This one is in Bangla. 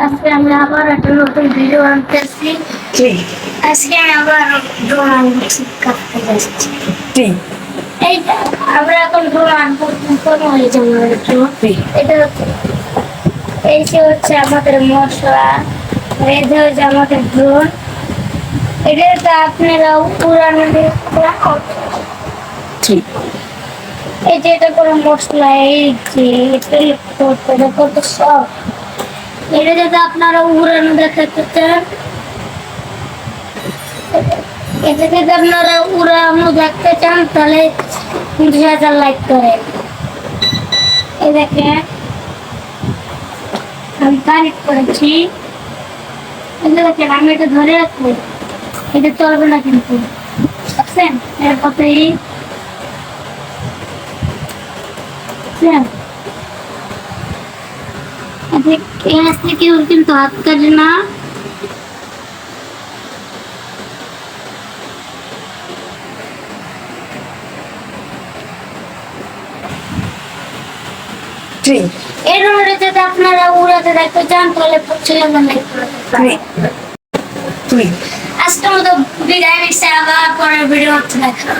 আজকে আমি আবার একটা নতুন ভিডিও আনতেছি। আজকে আমি আবার ড্রোন আনবক্সিং করতে যাচ্ছি। এইটা আমরা এখন ড্রোন আনবক্সিং করবো। এই যে আমাদের ড্রোন, এটা এই যে হচ্ছে আমাদের মশলা, এই যে হচ্ছে আমাদের ড্রোন। এটা আপনারা উড়ানো এই যে এটা কোনো মশলা, এই যে এটা কত সব। এটা যদি আপনারা উড়ানো দেখাতে চান, এটা যদি আপনারা উড়ানো দেখতে চান তাহলে 20,000 লাইক করে। এই দেখেন আমি কানেক্ট করেছি। এই দেখেন আমি এটা ধরে রাখবো, এটা চলবে না কিন্তু বুঝছেন। এর কথাই কেউ কিন্তু হাত কাটে না। এর মধ্যে যদি আপনারা উড়াতে দেখতে চান তাহলে আজকের মতো বিদায় নিচ্ছে, আবার পরের ভিডিও হচ্ছে দেখা।